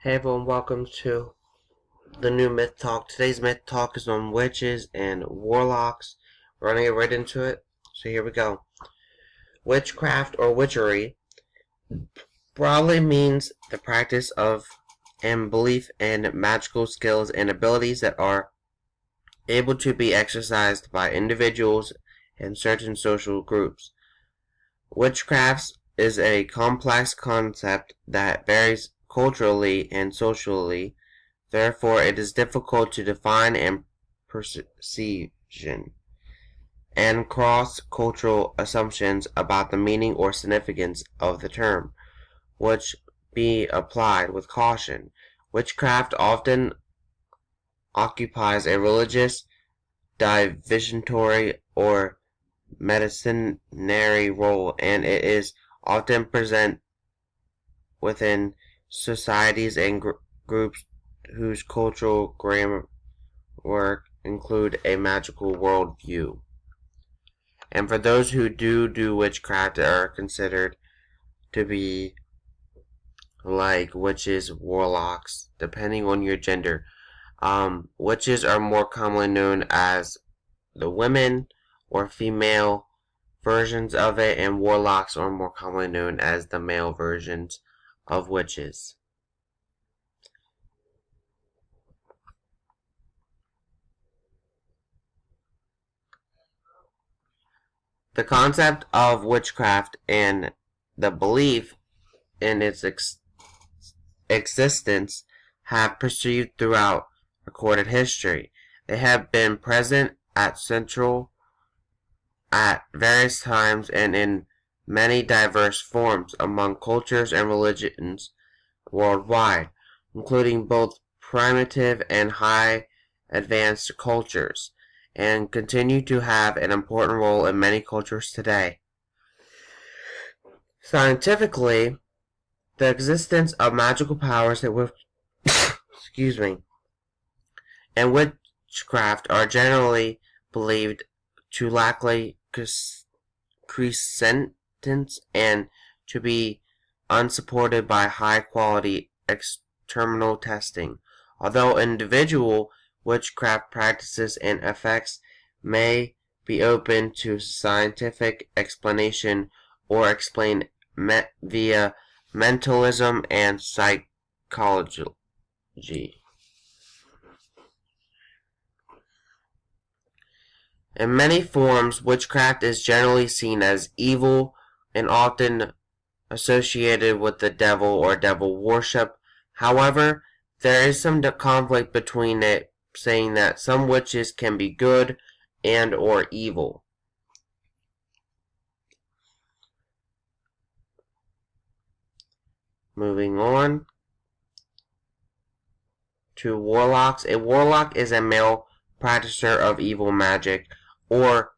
Hey everyone, welcome to the new Myth Talk. Today's Myth Talk is on witches and warlocks. We're going to get right into it. So here we go. Witchcraft or witchery broadly means the practice of and belief in magical skills and abilities that are able to be exercised by individuals and certain social groups. Witchcraft is a complex concept that varies culturally and socially. Therefore, it is difficult to define and perception, and cross-cultural assumptions about the meaning or significance of the term, which be applied with caution. Witchcraft often occupies a religious, divinatory, or medicinary role, and it is often present within societies and groups whose cultural groundwork include a magical worldview. And for those who do witchcraft, are considered to be like witches, warlocks, depending on your gender. Witches are more commonly known as the women or female versions of it, and warlocks are more commonly known as the male versions of witches. The concept of witchcraft and the belief in its existence have perceived throughout recorded history. They have been present at various times and in many diverse forms among cultures and religions worldwide, including both primitive and high advanced cultures, and continue to have an important role in many cultures today. Scientifically, the existence of magical powers that were excuse me, and witchcraft are generally believed to lack crescents and to be unsupported by high-quality external testing. Although individual witchcraft practices and effects may be open to scientific explanation or explained via mentalism and psychology. In many forms, witchcraft is generally seen as evil and often associated with the devil or devil worship. However, there is some conflict between it, saying that some witches can be good and or evil. Moving on to warlocks. A warlock is a male practitioner of evil magic, or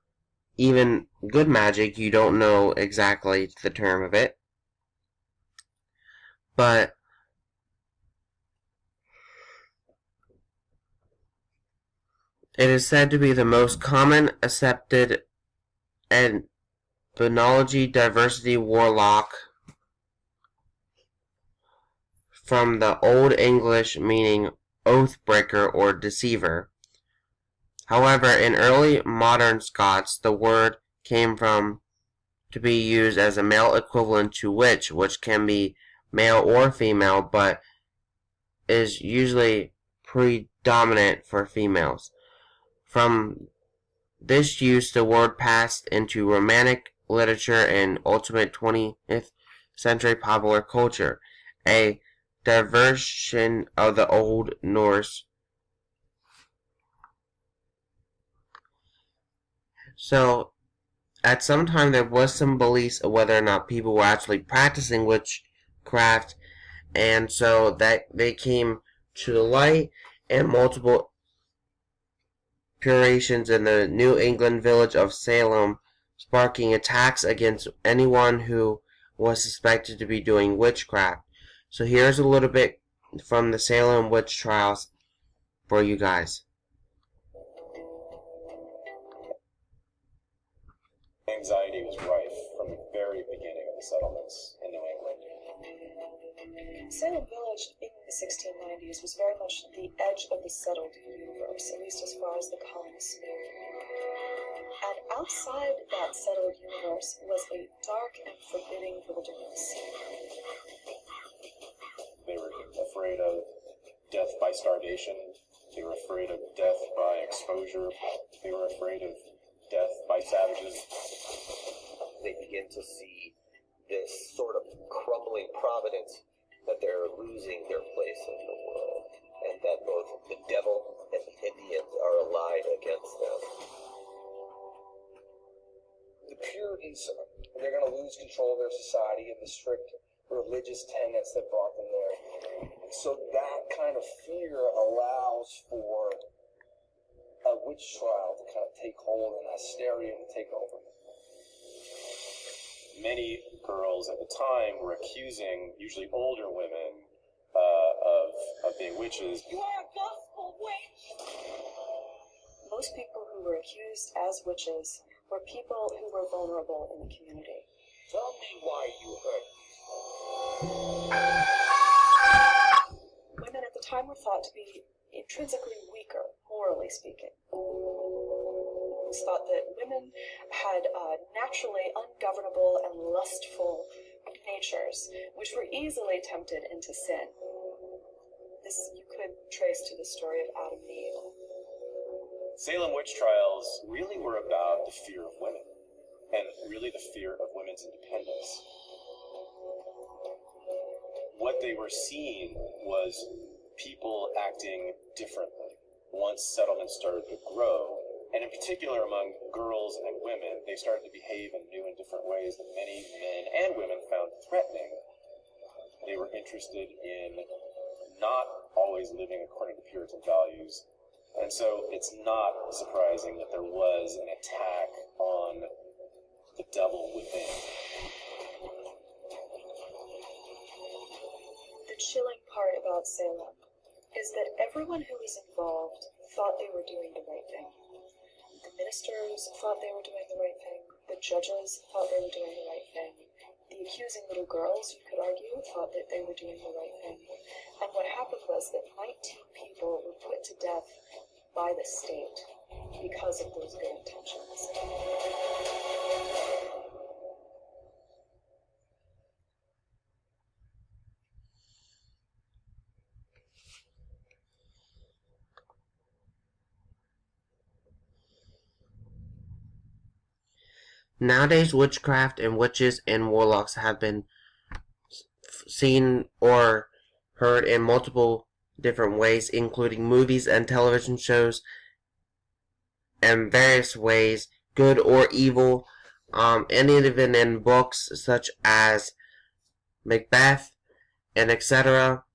even good magic. You don't know exactly the term of it, but it is said to be the most common accepted and phonology diversity warlock, from the Old English meaning oath-breaker or deceiver. However, in early modern Scots, the word came from to be used as a male equivalent to witch, which can be male or female, but is usually predominant for females. From this use, the word passed into Romantic literature and ultimate 20th century popular culture, a diversion of the Old Norse. So, at some time there was some beliefs of whether or not people were actually practicing witchcraft, and so that they came to the light, and multiple purations in the New England village of Salem, sparking attacks against anyone who was suspected to be doing witchcraft. So here's a little bit from the Salem witch trials for you guys. Anxiety was rife from the very beginning of the settlements in New England. Salem Village in the 1690s was very much the edge of the settled universe, at least as far as the colonists knew. And outside that settled universe was a dark and forbidding wilderness. They were afraid of death by starvation. They were afraid of death by exposure. They were afraid of death by savages. They begin to see this sort of crumbling providence that they're losing their place in the world, and that both the devil and the Indians are allied against them. The Puritans, they're going to lose control of their society and the strict religious tenets that brought them there. So that kind of fear allows for a witch trial to kind of take hold and hysteria to take over. Many girls at the time were accusing usually older women of being witches. You are a gospel witch! Most people who were accused as witches were people who were vulnerable in the community. Tell me why you hurt me. Women at the time were thought to be intrinsically weaker, morally speaking. It was thought that women had naturally ungovernable and lustful natures, which were easily tempted into sin. This you could trace to the story of Adam and Eve. Salem witch trials really were about the fear of women, and really the fear of women's independence. What they were seeing was people acting differently. Once settlements started to grow, and in particular among girls and women, they started to behave in new and different ways that many men and women found threatening. They were interested in not always living according to Puritan values, and so it's not surprising that there was an attack on the devil within. The chilling part about Salem is that everyone who was involved thought they were doing the right thing. The ministers thought they were doing the right thing. The judges thought they were doing the right thing. The accusing little girls, you could argue, thought that they were doing the right thing. And what happened was that 19 people were put to death by the state because of those good intentions. Nowadays, witchcraft and witches and warlocks have been seen or heard in multiple different ways, including movies and television shows, and various ways, good or evil, and even in books such as Macbeth and etc.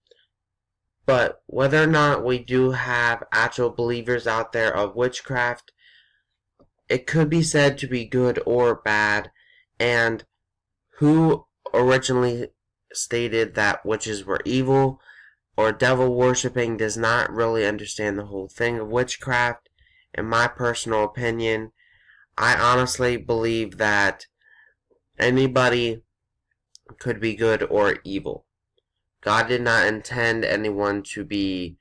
But whether or not we do have actual believers out there of witchcraft, it could be said to be good or bad, and who originally stated that witches were evil or devil worshipping does not really understand the whole thing of witchcraft. In my personal opinion, I honestly believe that anybody could be good or evil. God did not intend anyone to be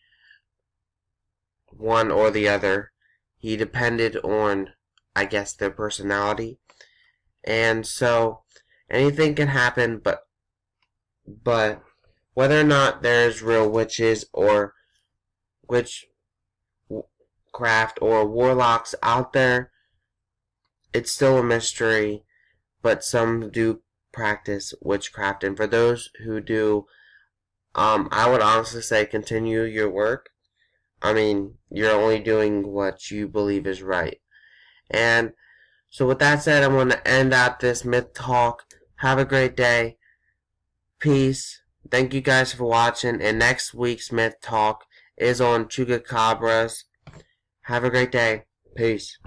one or the other. He depended on, I guess, their personality. And so anything can happen, but whether or not there's real witches or witchcraft or warlocks out there, it's still a mystery. But some do practice witchcraft, and for those who do, I would honestly say continue your work. I mean, you're only doing what you believe is right. And so with that said, I'm going to end out this myth talk. Have a great day. Peace. Thank you guys for watching. And next week's myth talk is on chucacabras. Have a great day. Peace.